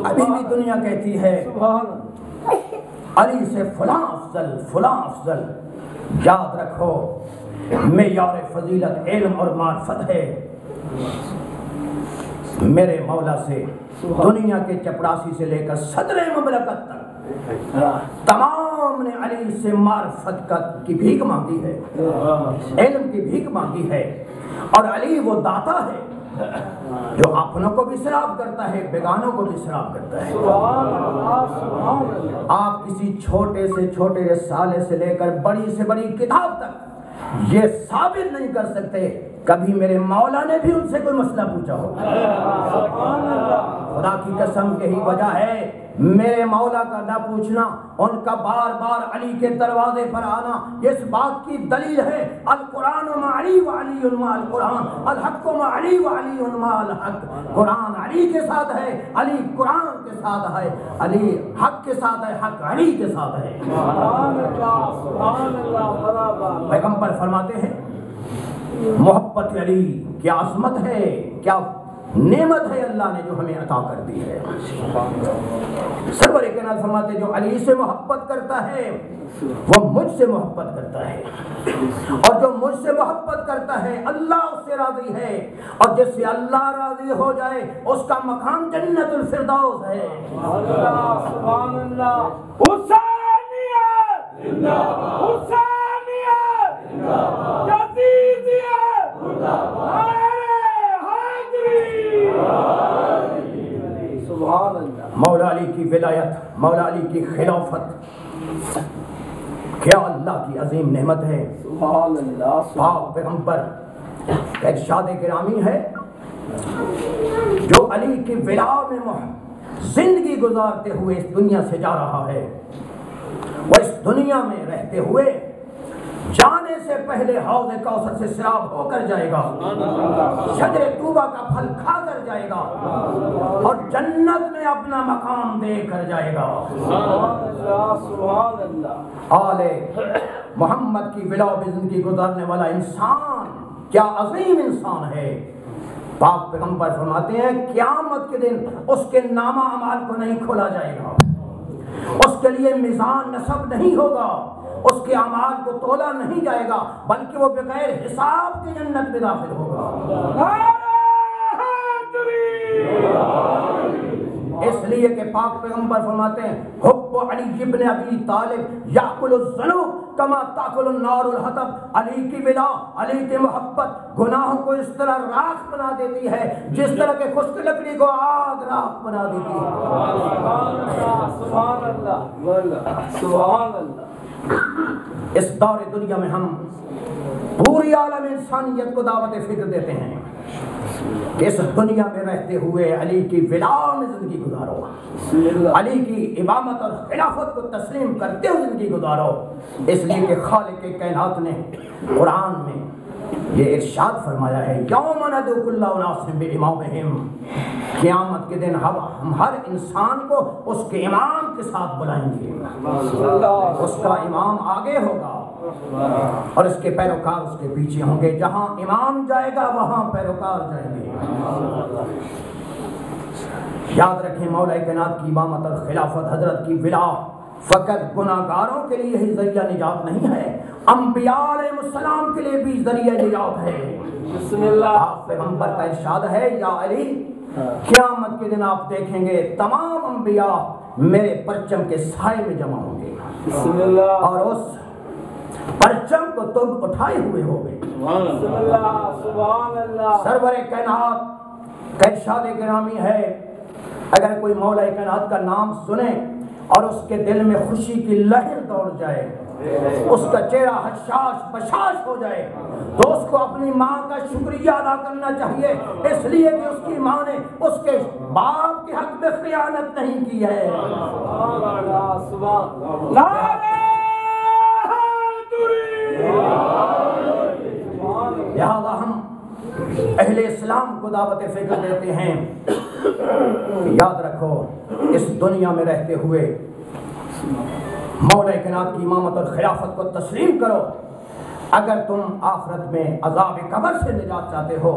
ابھی بھی دنیا کہتی ہے علی سے فلاں افضل فلاں افضل. یاد رکھو معیار فضیلت علم اور معرفت ہے. میرے مولا سے دنیا کے چپڑاسی سے لے کر صدر مملکت تک تمام نے علی سے معرفت کی بھیک مانگی ہے, علم کی بھیک مانگی ہے. اور علی وہ داتا ہے جو اپنوں کو بھی سراب کرتا ہے, بیگانوں کو بھی سراب کرتا ہے. آپ کسی چھوٹے سے چھوٹے رسالے سے لے کر بڑی سے بڑی کتاب تک یہ ثابت نہیں کر سکتے کبھی میرے مولا نے بھی ان سے کوئی مسئلہ پوچھا ہو. خدا کی قسم یہی وجہ ہے میرے مولا کا نہ پوچھنا, ان کا بار بار علی کے دروازے پر آنا اس بات کی دلیل ہے القرآن مع علی وعلی مع القرآن, الحق مع علی وعلی مع الحق. قرآن علی کے ساتھ ہے, علی قرآن کے ساتھ ہے, علی حق کے ساتھ ہے, حق علی کے ساتھ ہے. پیغمبر فرماتے ہیں محبت علی کیا عظمت ہے, کیا نعمت ہے اللہ نے جو ہمیں عطا کر دی ہے. سرور کائنات فرماتے جو علی سے محبت کرتا ہے وہ مجھ سے محبت کرتا ہے, اور جو مجھ سے محبت کرتا ہے اللہ اس سے راضی ہے, اور جس سے اللہ راضی ہو جائے اس کا مقام جنت الفردوس ہے. سبحان اللہ. حسینیت زندہ باد, حسینیت زندہ باد, یزیدیت زندہ باد, سبحان اللہ. مولا علی کی ولایت, مولا علی کی خلافت کیا اللہ کی عظیم نعمت ہے. سبحان اللہ. پاک پیغمبر کا ارشاد گرامی ہے جو علی کی ولا میں زندگی گزارتے ہوئے اس دنیا سے جا رہا ہے, وہ اس دنیا میں رہتے ہوئے جانے سے پہلے حوض کوثر سے سراب ہو کر جائے گا, شجر طوبہ کا پھل کھا کر جائے گا, اور جنت میں اپنا مقام دے کر جائے گا. سبحان اللہ. آل محمد کی ولا میں زندگی گزارنے والا انسان کیا عظیم انسان ہے. پاک پیغمبر فرماتے ہیں قیامت کے دن اس کے نامہ اعمال کو نہیں کھولا جائے گا, اس کے لیے میزان نصب نہیں ہوگا, اس کے اعمال کو تولا نہیں جائے گا, بلکہ وہ بغیر حساب کے جنت میں داخل ہوگا. اس لیے کہ پاک پیغمبر فرماتے ہیں حب علی ابن ابی طالب یاکل الذنوب کما تاکل النار الحطب. علی کی ولا, علی کی محبت گناہوں کو اس طرح راکھ بنا دیتی ہے جس طرح کہ خشک لکڑی کو آگ راکھ بنا دیتی ہے. سبحان اللہ. سبحان اللہ. اس دور دنیا میں ہم پوری عالم انسانیت کو دعوت فکر دیتے ہیں کہ اس دنیا میں رہتے ہوئے علی کی ولا میں زندگی گزارو, علی کی امامت اور خلافت کو تسلیم کرتے ہوئے زندگی گزارو. اس لیے کہ خالق کائنات نے قرآن میں یہ ارشاد فرمایا ہے یوم ندعو کل اناس بامامہم, قیامت کے دن ہم ہر انسان کو اس کے امام کے ساتھ بلائیں گے. اس کا امام آگے ہوگا اور اس کے پیروکار اس کے پیچھے ہوں گے. جہاں امام جائے گا وہاں پیروکار جائیں گے. یاد رکھیں مولا کائنات کی امامت اور خلافت, حضرت کی ولا فقط گناہگاروں کے لیے ہی ذریعہ نجات نہیں ہے, انبیاء علیہ السلام کے لیے بھی ذریعہ نجات ہے. بسم اللہ. پیغمبر کا ارشاد ہے یا علی قیامت کے دن آپ دیکھیں گے تمام انبیاء میرے پرچم کے سائے میں جمع ہوں گے, بسم اللہ. اور اس پرچم کو تم اٹھائے ہوئے ہوگے. بسم اللہ. سبحان اللہ. سرور کائنات کا ارشاد گرامی ہے اگر کوئی مولا کائنات کا نام سنے اور اس کے دل میں خوشی کی لہر دوڑ جائے, اس کا چہرہ حشاش بشاش ہو جائے, تو اس کو اپنی ماں کا شکریہ ادا کرنا چاہیے, اس لیے کہ اس کی ماں نے اس کے باپ کے حق میں خیانت نہیں کی ہے. لہذا ہم اہل اہل اسلام کو دعوت فکر دیتے ہیں کہ یاد رکھو اس دنیا میں رہتے ہوئے مولا کائنات کی امامت اور خلافت کو تسلیم کرو. اگر تم آخرت میں عذاب قبر سے نجات چاہتے ہو،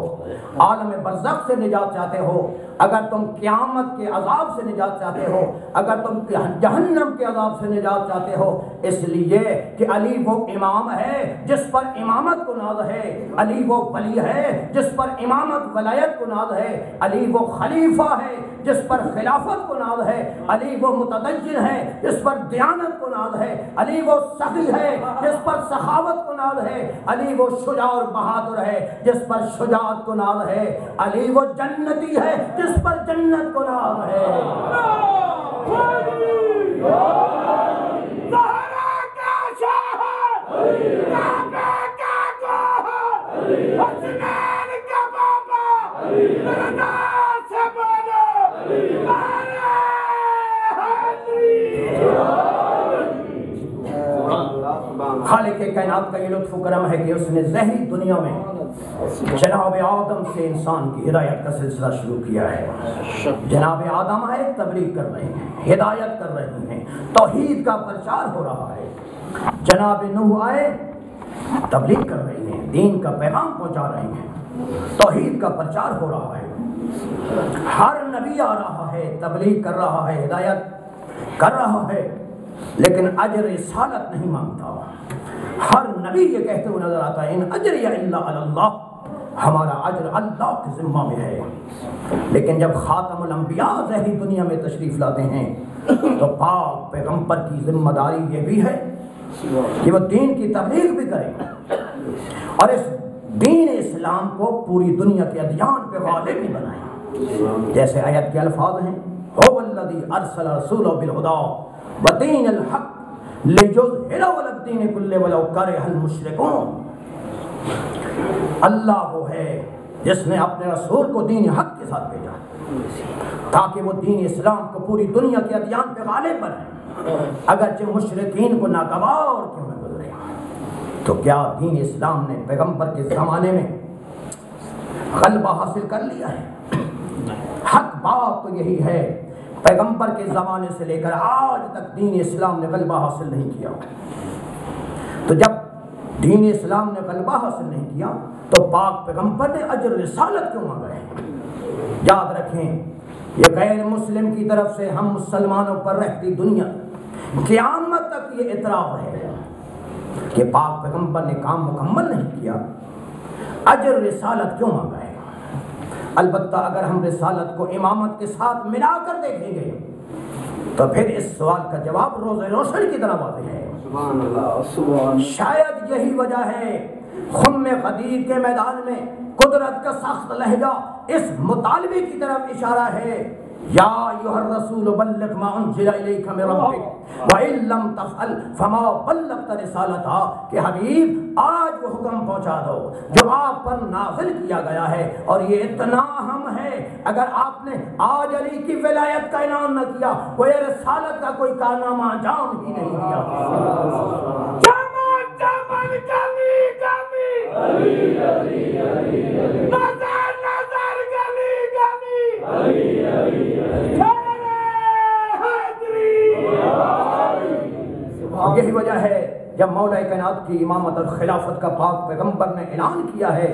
عالم برزخ سے نجات چاہتے ہو، اگر تم قیامت کے عذاب سے نجات چاہتے ہو، اگر تم جہنم کے عذاب سے نجات چاہتے ہو، اس لیے کہ علی وہ امام ہے جس پر امامت کو ناز ہے، علی وہ ولی ہے جس پر امامت ولایت کو ناز ہے، علی وہ خلیفہ ہے جس پر خلافت کو ناز ہے، علی وہ متدین ہے جس پر دیانت کو ناز ہے، علی وہ سخی ہے جس پر سخاوت کو ناز ہے، علی وہ شجاع اور بہادر ہے جس پر شجاعت کو ناز ہے، علی وہ جنتی ہے جس پر جنت کو ناز ہے. زہرا کا شوہر، کعبہ کا گوہر، حسنین کا بابا، دردا سے بولو مارے خالق کائنات کا یہ لطف و کرم ہے کہ اس نے ظاہری دنیا میں جناب آدم سے انسان کی ہدایت کا سلسلہ شروع کیا ہے. جناب آدم آئے تبلیغ کر رہے ہیں، ہدایت کر رہے ہیں، توحید کا پرچار ہو رہا ہے. جناب نوح آئے تبلیغ کر رہے ہیں، دین کا پیغام پہنچا رہے ہیں، توحید کا پرچار ہو رہا ہے. ہر نبی آ رہا ہے، تبلیغ کر رہا ہے، ہدایت کر رہا ہے، لیکن اجر رسالت نہیں مانگتا. ہر نبی یہ کہتے ہوئے نظر آتا ہے ان اجری الا علی اللہ، ہمارا اجر اللہ کے ذمہ میں ہے. لیکن جب خاتم الانبیاء ظاہری دنیا میں تشریف لاتے ہیں تو پاک پیغمبر کی ذمہ داری یہ بھی ہے کہ وہ دین کی تبلیغ بھی کریں اور اس دین اسلام کو پوری دنیا کے ادیان پہ غالب بھی بنائیں. جیسے آیت کے الفاظ ہیں هو الذی ارسل رسولہ بالہدی ودین الحق لِيُظْهِرَهُ عَلَى الدِّينِ كُلِّهِ وَلَوْ كَرِهَ الْمُشْرِكُونَ. اللہ وہ ہے جس نے اپنے رسول کو دین حق کے ساتھ بھیجا تاکہ وہ دین اسلام کو پوری دنیا کے ادیان پہ غالب بنائے، اگرچہ مشرکین کو ناگوار کیوں نہ گزرے. تو کیا دین اسلام نے پیغمبر کے زمانے میں غلبہ حاصل کر لیا ہے؟ حق بات تو یہی ہے، پیغمبر کے زمانے سے لے کر آج تک دین اسلام نے غلبہ حاصل نہیں کیا. تو جب دین اسلام نے غلبہ حاصل نہیں کیا تو پاک پیغمبر نے اجر رسالت کیوں مانگا ہے؟ یاد رکھیں یہ غیر مسلم کی طرف سے ہم مسلمانوں پر رہتی دنیا قیامت تک یہ اعتراف رہے گا کہ پاک پیغمبر نے کام مکمل نہیں کیا، اجر رسالت کیوں مانگا ہے. البتہ اگر ہم رسالت کو امامت کے ساتھ ملا کر دیکھیں گے تو پھر اس سوال کا جواب روز روشن کی طرح واضح ہے. سبحان اللہ. شاید یہی وجہ ہے خم غدیر کے میدان میں قدرت کا سخت لہجہ اس مطالبے کی طرف اشارہ ہے، یا ایھا الرسول بلغ ما انزل الیک من ربک وان لم تفعل فما بلغت رسالتہ، کہ حبیب آج وہ حکم پہنچا دو جو آپ پر نازل کیا گیا ہے، اور یہ اتنا اہم ہے اگر آپ نے آج علی کی ولایت کا اعلان نہ کیا کوئی رسالت کا کوئی کارنامہ انجام ہی نہیں دیا. جمن جمن گلی گلی علی علی علی، نظر نظر گلی گلی علی علی، یہی وجہ ہے جب مولا کائنات کی امامت اور خلافت کا پاک پیغمبر نے اعلان کیا ہے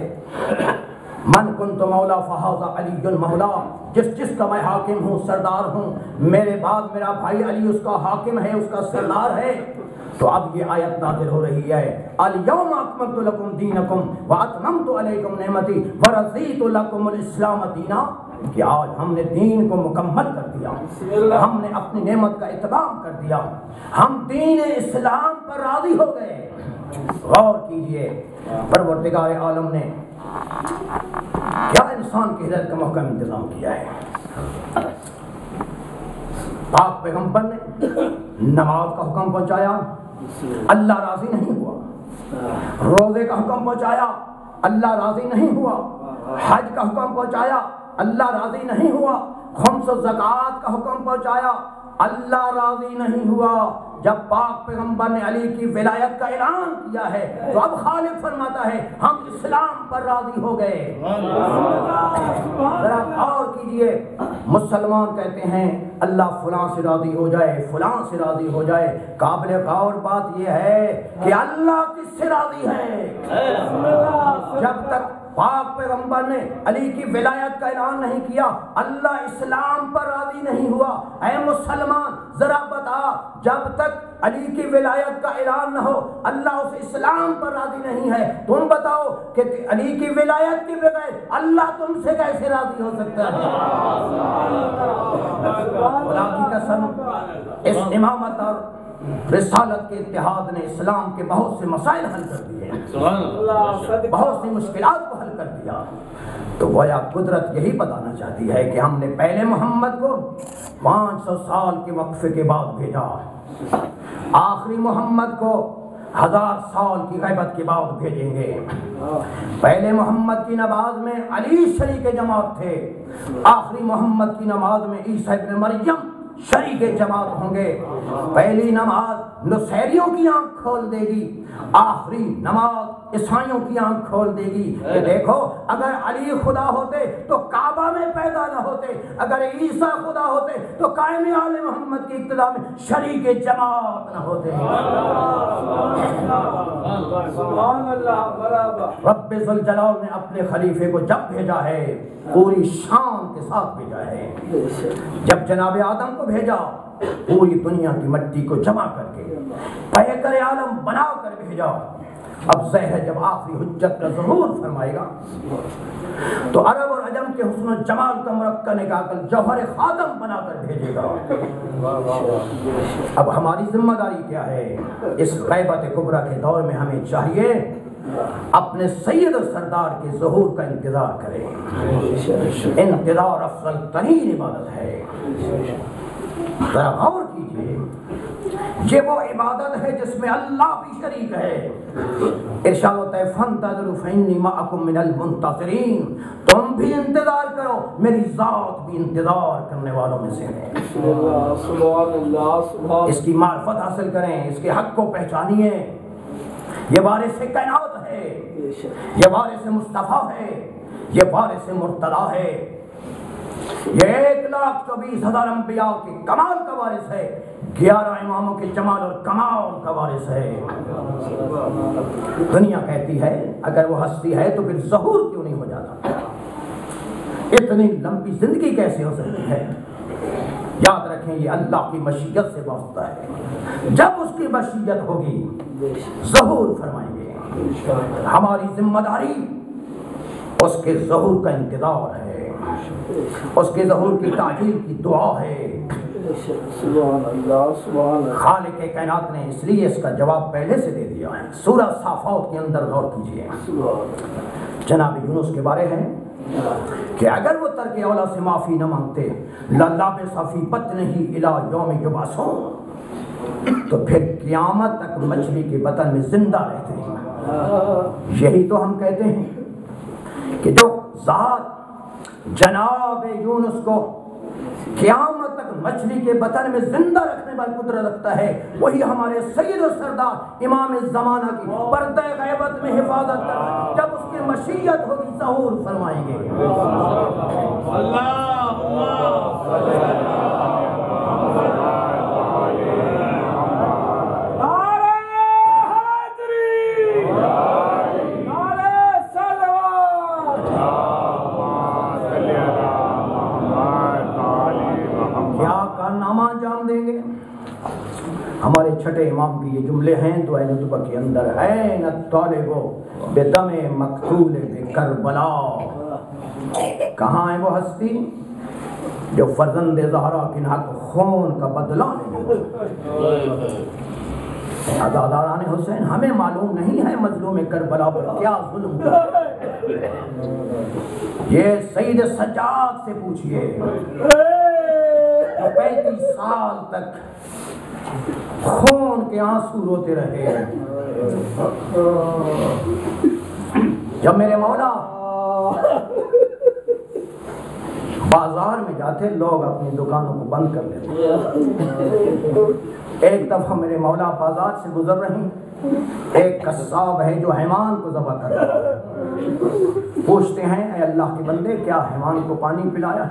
من کنت مولا فہذا علی مولا، جس کا میں حاکم ہوں، سردار ہوں، میرے بعد میرا بھائی علی اس کا حاکم ہے، اس کا سردار ہے. تو اب یہ آیت نازل ہو رہی ہے الیوم اکملت لکم دینکم واتممت علیکم نعمتی ورضیت لکم الاسلام دینا، کہ آج ہم نے دین کو مکمل کر دیا، ہم نے اپنی نعمت کا اتمام کر دیا، ہم دین اسلام پر راضی ہو گئے. غور کیجئے پروردگار عالم نے کیا انسان کی ہدایت کا محکم انتظام کیا ہے. پاک پیغمبر نے نماز کا حکم پہنچایا، اللہ راضی نہیں ہوا. روزے کا حکم پہنچایا، اللہ راضی نہیں ہوا. حج کا حکم پہنچایا، اللہ راضی نہیں ہوا. خمس و زکوٰۃ کا حکم پہنچایا، اللہ راضی نہیں ہوا. جب پاک پیغمبر نے علی کی ولایت کا اعلان کیا ہے تو اب خالق فرماتا ہے ہم اسلام پر راضی ہو گئے۔ ذرا غور کیجئے، مسلمان کہتے ہیں اللہ فلاں سے راضی ہو جائے، فلاں سے راضی ہو جائے۔ قابل غور بات یہ ہے کہ اللہ کس سے راضی ہے؟ جب تک پاک پیغمبر نے علی کی ولایت کا اعلان نہیں کیا اللہ اسلام پر راضی نہیں ہوا۔ اے مسلمان ذرا بتا، جب تک علی کی ولایت کا اعلان نہ ہو اللہ اس اسلام پر راضی نہیں ہے۔ تم بتاؤ کہ علی کی ولایت کے بغیر اللہ تم سے کیسے راضی ہو سکتا ہے؟ خدا کی قسم، اس امامت اور رسالت کے اتحاد نے اسلام کے بہت سے مسائل حل کر دیے، بہت سی مشکلات کو حل کر دیا۔ تو گویا قدرت یہی بتانا چاہتی ہے کہ ہم نے پہلے محمد کو 500 سال کے وقفے کے بعد بھیجا، آخری محمد کو 1000 سال کی غیبت کے بعد بھیجیں گے۔ پہلے محمد کی نماز میں علی شریک جماعت تھے، آخری محمد کی نماز میں عیسیٰ ابن مریم شریک جماعت ہوں گے۔ پہلی نماز نصیریوں کی آنکھ کھول دے گی، آخری نماز عیسائیوں کی آنکھ کھول دے گی کہ دیکھو اگر علی خدا ہوتے تو کعبہ میں پیدا نہ ہوتے، اگر عیسیٰ خدا ہوتے تو قائم آل محمد کی ابتدا میں شریک جماعت نہ ہوتے۔ رب ذوالجلال نے اپنے خلیفے کو جب بھیجا ہے پوری شان کے ساتھ بھیجا ہے۔ جب جناب آدم کو بھیجا پوری دنیا کی مٹی کو جمع کر کے پیکر عالم بنا کر بھیجا۔ اب ظاہر جب آخری حجت کا ظہور فرمائے گا تو عرب اور عجم کے حسن و جمال کا مرکب نکال کر جوہر خاتم بنا کر بھیجے گا۔ اب ہماری ذمہ داری کیا ہے؟ اس غیبت کبریٰ کے دور میں ہمیں چاہیے اپنے سید و سردار کے ظہور کا انتظار کریں۔ انتظار افضل ترین عبادت ہے۔ ذرا غور کیجیے، یہ وہ عبادت ہے جس میں اللہ بھی شریک ہے۔ ارشاد ہوتا ہے فانتظروا فإنی معکم من المنتظرین، تم بھی انتظار کرو میری ذات بھی انتظار کرنے والوں میں سے ہے۔ اس کی معرفت حاصل کریں، اس کے حق کو پہچانیے۔ یہ وارث کائنات ہے، یہ وارث مصطفیٰ ہے، یہ وارث مرتضیٰ ہے، یہ 1,24,000 انبیاء کے کمال کا وارث ہے، 11 اماموں کے جمال اور کمال کا وارث ہے۔ دنیا کہتی ہے اگر وہ ہستی ہے تو پھر ظہور کیوں نہیں ہو جاتا؟ اتنی لمبی زندگی کیسے ہو سکتی ہے؟ یاد رکھیں یہ اللہ کی مشیت سے واسطہ ہے، جب اس کی مشیت ہوگی ظہور فرمائیں گے۔ ہماری ذمہ داری اس کے ظہور کا انتظار ہے، اس کے ظہور کی تعجیل کی دعا ہے۔ خالق کائنات نے اس لیے اس کا جواب پہلے سے دے دیا ہے۔ سورہ صافات کے اندر غور کیجیے، جناب یونس کے بارے ہے کہ اگر وہ ترک اولا سے معافی نہ مانگتے لَلَبِثَ فِی بَطْنِهِ إِلَىٰ یوم یبعثون، تو پھر قیامت تک مچھلی کے بطن میں زندہ رہتے ہیں۔ یہی تو ہم کہتے ہیں کہ جو ذات جناب یونس کو قیامت تک مچھلی کے بطن میں زندہ رکھنے والی قدرت رکھتا ہے، وہی ہمارے سید و سردار امام زمانہ کی پردہ غیبت میں حفاظت کر جب اس کی مشیت ہوگی ظہور فرمائیں گے۔ ہمارے چھٹے امام کی یہ جملے ہیں تو نطبہ کے اندر این الطالب بدم مقتول بکربلا، کہاں ہے وہ ہستی جو فرزند زہرا کے حق خون کا بدلہ لے؟ عزاداران حسین ہمیں معلوم نہیں ہے مظلوم کربلا پر کیا ظلم کیا۔ یہ سید سجاد سے پوچھئے جو 35 سال تک خون کے آنسو روتے رہے۔ جب میرے مولا بازار میں جاتے لوگ اپنی دکانوں کو بند کر لیتے. ایک دفعہ میرے مولا بازار سے گزر رہی، ایک قصاب ہے جو حیوان کو ذبح کر رہا ہے. پوچھتے ہیں اے اللہ کے بندے کیا حیوان کو پانی پلایا؟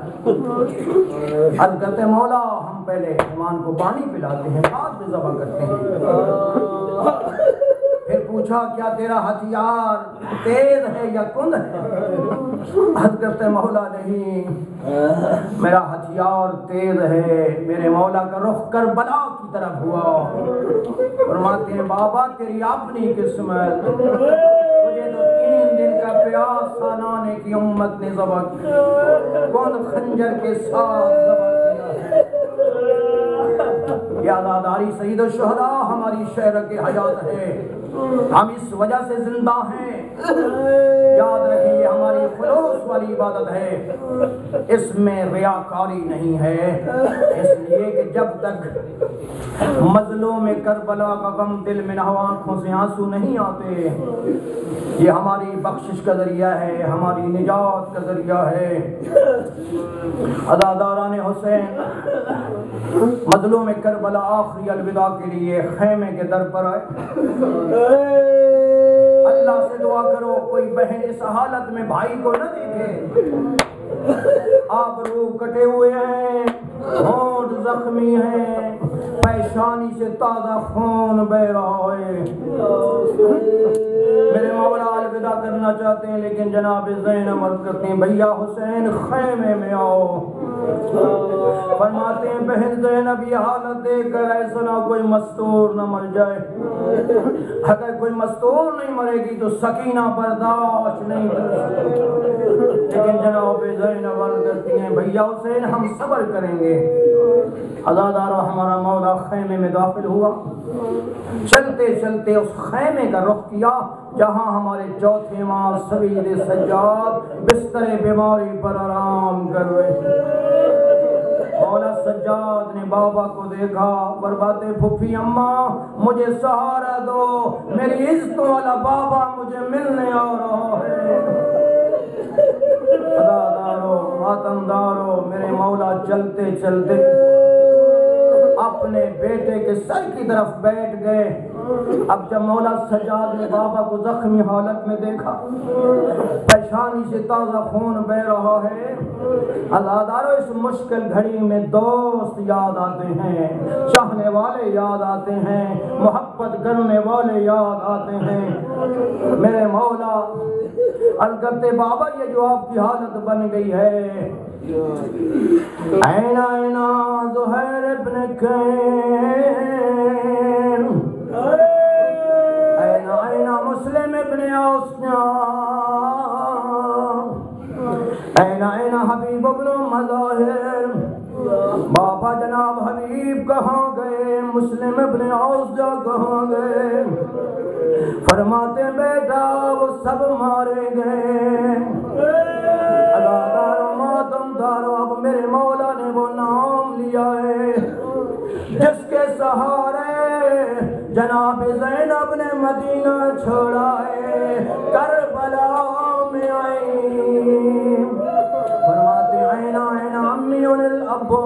عرض کرتے مولا ہم پہلے حیوان کو پانی پلاتے ہیں بعد میں ذبح کرتے ہیں. پھر پوچھا کیا تیرا ہتھیار تیز ہے یا کند ہے؟ عرض کرتے مولا نہیں میرا ہتھیار تیز ہے. میرے مولا کا رخ کربلا کی طرف ہوا. فرماتے ہیں بابا تیری اپنی قسمت، تجھے تو 3 دن کا پیاس سانانے کی امت نے ذبح کیا، کون خنجر کے ساتھ ذبح کیا ہے. یہ عزاداری سید الشہداء ہماری شہر کی حیات ہے. ہم اس وجہ سے زندہ ہیں. یاد رکھیں یہ ہماری خلوص والی عبادت ہے، اس میں ریاکاری نہیں ہے. اس لیے کہ جب تک مظلوم کربلا کا غم دل میں نہ ہو آنکھوں سے آنسو نہیں آتے. یہ ہماری بخشش کا ذریعہ ہے، ہماری نجات کا ذریعہ ہے. عزاداران حسین مظلوم کربلا آخری الوداع کے لیے خیمے کے در پر آئے. اللہ سے دعا کرو کوئی بہن اس حالت میں بھائی کو نہ دیکھے. آپ روح کٹے ہوئے ہیں، ہونٹ زخمی ہیں، پیشانی سے تازہ خون بہ رہا ہے. میرے مولا الوداع کرنا چاہتے ہیں لیکن جناب زینب عرض کرتے ہیں بھیا حسین خیمے میں آؤ. فرماتے ہیں بہن زینب یہ حالت دیکھ کر ایسا نہ کوئی مستور نہ مر جائے. اگر کوئی مستور نہیں مرے گی تو سکینہ برداشت نہیں کرے. لیکن جناب زینب عرض کرتی ہیں بھیا حسین ہم صبر کریں گے. عزادارو ہمارا مولا خیمے میں داخل ہوا. چلتے چلتے اس خیمے کا رخ کیا جہاں ہمارے چوتھے امام سوید سجاد بستر بیماری پر آرام کر رہے تھے. مولا سجاد نے بابا کو دیکھا. فرماتے پھپھی اماں مجھے سہارا دو، میری عزتوں والا بابا مجھے ملنے آ رہا ہے. عزادارو ماتمدارو میرے مولا چلتے چلتے اپنے بیٹے کے سر کی طرف بیٹھ گئے. اب جب مولا سجاد نے بابا کو زخمی حالت میں دیکھا، پیشانی سے تازہ خون بہ رہا ہے، عزادارو اس مشکل گھڑی میں دوست یاد آتے ہیں، چاہنے والے یاد آتے ہیں، محبت کرنے والے یاد آتے ہیں. میرے مولا عرض کرتے بابا یہ جو آپ کی حالت بن گئی ہے، اینا اینا زہیر ابن کین، اینا اینا مسلم ابن اوسنان، اینا اینا حبیب ابن مظاہر. بابا جناب حبیب کہاں گئے، مسلم ابن اوسجا کہاں گئے؟ فرماتے بیٹا وہ سب مارے گئے. عزادارو ماتمدارو اب میرے مولا نے وہ نام لیا ہے جس کے سہارے جناب زینب نے مدینہ چھوڑا ہے، کربلا میں آئی. فرماتے اینا اینا امی الاباس،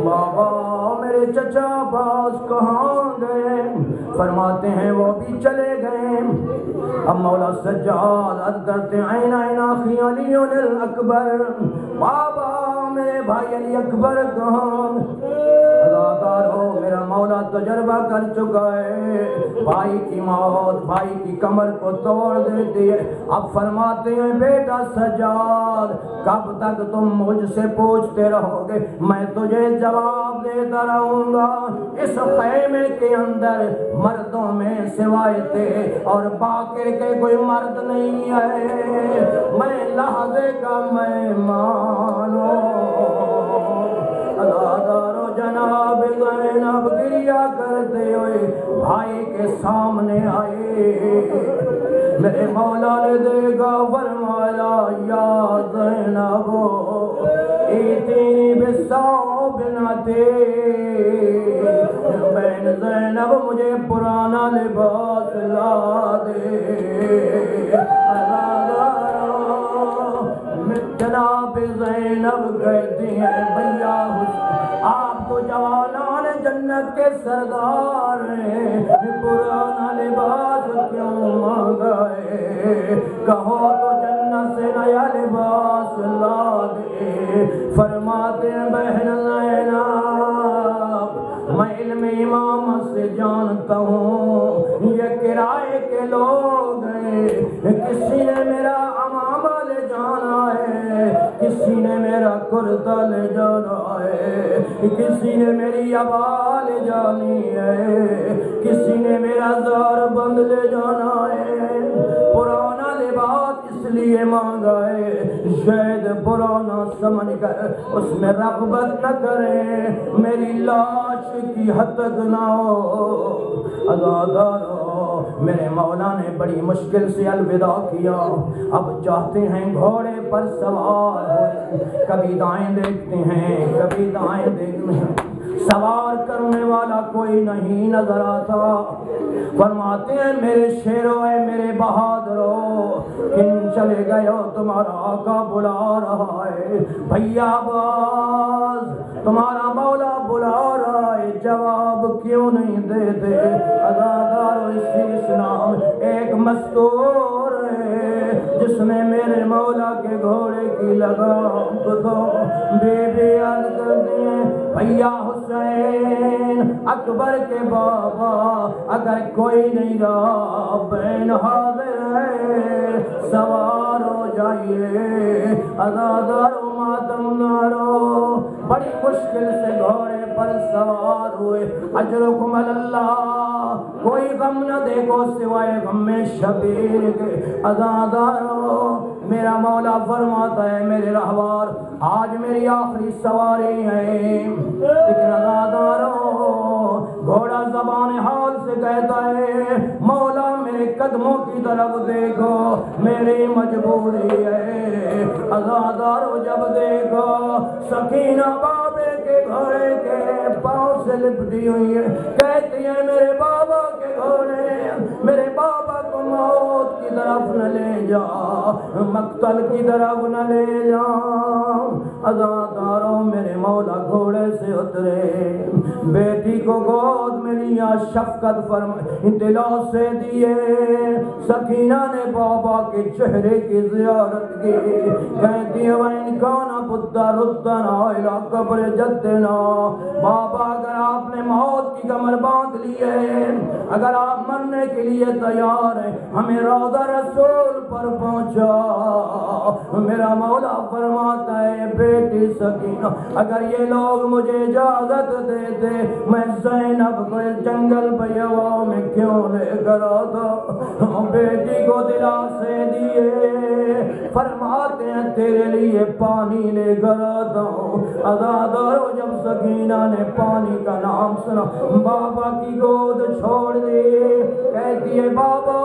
بابا میرے چچا عباس کہاں گئے؟ فرماتے ہیں وہ بھی چلے گئے. اب مولا سجاد عرض کرتے ہیں اینا اینا اخی علی الاکبر، بابا میرے بھائی علی اکبر کہاں؟ عزادارو میرا مولا تجربہ کر چکا ہے، بھائی کی موت بھائی کی کمر کو توڑ دیتی ہے. اب فرماتے ہیں بیٹا سجاد کب تک تم مجھ سے پوچھتے رہو گے، میں تجھے جواب دیتا رہوں گا. اس خیمے کے اندر مردوں میں سوائے تھے اور باقر کے کوئی مرد نہیں ہے، میں لحظے کا مہمان ہوں. عزادارو جناب زینب گریا کرتے ہوئے بھائی کے سامنے آئے. میرے مولا نے دیکھا فرمایا یا زینب ایتینی بالصوب بنتے، بہن زینب مجھے پرانا لباس لا دے. زینب کہتی ہیں بھیا آپ تو جوانان جنت کے سردار ہیں، پرانا لباس کیوں مانگائے، کہو تو جنت سے نیا لباس لا دے۔ فرماتے ہیں بہن زینب میں علم امامت سے جانتا ہوں یہ کرائے کے لوگ ہیں، کسی نے میرا امامہ لے جانا ہے، کسی نے میرا کرتا لے جانا ہے، کسی نے میری عبا لے جانی ہے، کسی نے میرا زار بند لے جانا ہے۔ پرانا لباس اس لیے مانگا ہے شاید پرانا سمجھ کر اس میں رغبت نہ کریں، میری لاش کی حتک نہ ہو۔ عزادارو میرے مولا نے بڑی مشکل سے الوداع کیا، اب چاہتے ہیں گھوڑے پر سوار ہوئے، کبھی دائیں دیکھتے ہیں کبھی دائیں دیکھتے ہیں، سوار کرنے والا کوئی نہیں نظر آتا۔ فرماتے ہیں میرے شیرو اے میرے بہادرو کن چلے گئے ہو، تمہارا آقا بلا رہا ہے، بھیا باز تمہارا مولا بلا رہا ہے، جواب کیوں نہیں دیتے؟ عزادارو اسی اسلام ایک مستور ہے جس نے میرے مولا کے گھوڑے کی لگام کو بے بے عرض کرتے ہیں بھیا حسین اکبر کے بابا اگر کوئی نہیں رہا بین حاضر ہے، سوار ہو جائیے۔ عزادارو ماتم نارو بڑی مشکل سے گھوڑے پر سوار ہوئے، اجرکم اللہ، کوئی غم نہ دیکھو سوائے غم شبیر کے۔ عزادارو میرا مولا فرماتا ہے میرے رہوار آج میری آخری سواری ہے، لیکن عزادارو گھوڑا زبان حال سے کہتا ہے مولا میرے قدموں کی طرف دیکھو میری مجبوری ہے۔ عزادارو جب دیکھو سکینہ بابے کے گھوڑے کے پاؤں سے لپٹی ہوئی ہے، کہتی ہے میرے بابا کے گھوڑے میرے بابا کو موت کی طرف نہ لے جا، مقتل کی طرف نہ لے جا۔ عزادارو میرے مولا گھوڑے سے اترے، بیٹی کو گود میں لیا، شفقت فرمائی، دلوں سے دیے، سکینہ نے بابا کے چہرے کی زیارت کی، کہتی ہے وَإِنْ كَانَ بُدَّ رُدَّنَا إِلَىٰ قَبْرِ جَدِّنَا، بابا اگر آپ نے موت کی کمر باندھ لی ہے، اگر آپ مرنے کے لیے تیار ہیں ہمیں روضہ رسول پر پہنچا۔ میرا مولا فرماتا ہے بیٹی سکینہ اگر یہ لوگ مجھے اجازت دیتے میں زینب کو جنگل بیوا میں کیوں لے کر آتا، بیٹی کو دلا سے دیے، فرماتے ہیں تیرے لیے پانی لے کر آتا ہوں۔ عزادارو جب سکینہ نے پانی کا نام سنا بابا کی گود چھوڑ دی، کہتی ہے بابا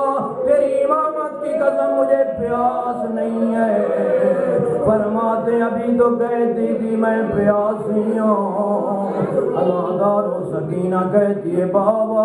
تیری امامت کی قسم مجھے پیاس نہیں ہے، فرماتے ابھی تو کہتی تھی میں پیاسی ہوں۔ عزادارو سکینہ کہتی ہے بابا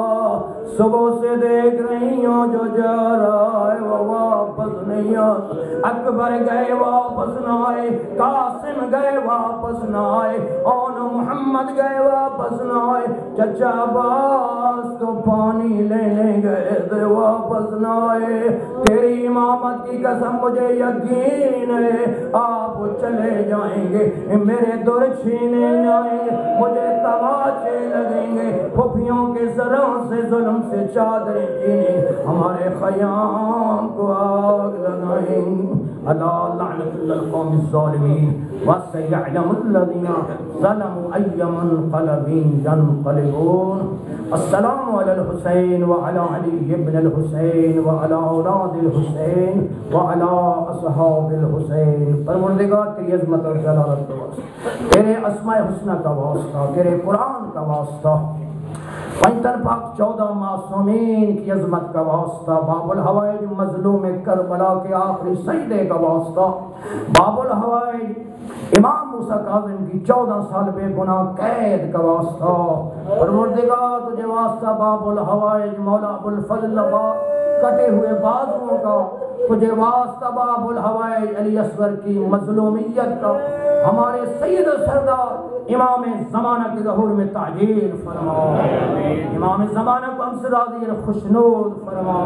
صبح سے دیکھ رہی ہوں جو جا رہا ہے وہ واپس نہیں آتا، اکبر گئے واپس نہ آئے، قاسم گئے واپس نہ آئے، اون محمد گئے واپس نہ آئے، چچا عباس تو پانی لینے گئے تھے واپس نہ آئے، تیری امامت کی قسم مجھے یقین ہے آپ چلے جائیں گے، میرے در چھینے جائیں گے، مجھے تماچے لگیں گے، پھوپھیوں کے سروں سے ظلم سے چادریں چینیں، ہمارے خیام کو آگ لگائیں گے۔ الا لعنت القوم الظالمین وسيعلم الذين ظلموا أي منقلب ينقلبون۔ السلام على الحسين وعلى علي بن الحسين وعلى اولاد الحسين وعلى اصحاب الحسين۔ پروردگار تیری عظمت اور جلالت کا واسطہ، تیرے اسماء حسنہ کا واسطہ، تیرے قرآن کا واسطہ، پنجتن پاک 14 معصومین کی عظمت کا واسطہ، باب الحوائج مظلوم کربلا کے آخری سجدے کا واسطہ، باب الحوائج امام موسیٰ کاظم کی 14 سال بے گناہ قید کا واسطہ، پروردگار تجھے واسطہ باب الحوائج مولا ابو الفضل کٹے ہوئے بازوؤں کا، تجھے واسطہ باب الحوائج علی اصغر کی مظلومیت کا ہمارے سید سردار امام زمانہ کے ظہور میں تعجیل فرما، امام زمانہ کو ہم سے راضی خوشنود فرما،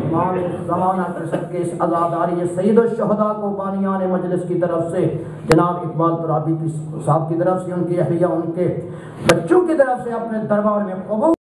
امام زمانہ کے صدقے اس عزاداری سید الشہداء کو بانیان مجلس کی طرف سے، جناب اقبال ترابی صاحب کی طرف سے، ان کی اہلیہ، ان کے بچوں کی طرف سے اپنے دربار میں قبول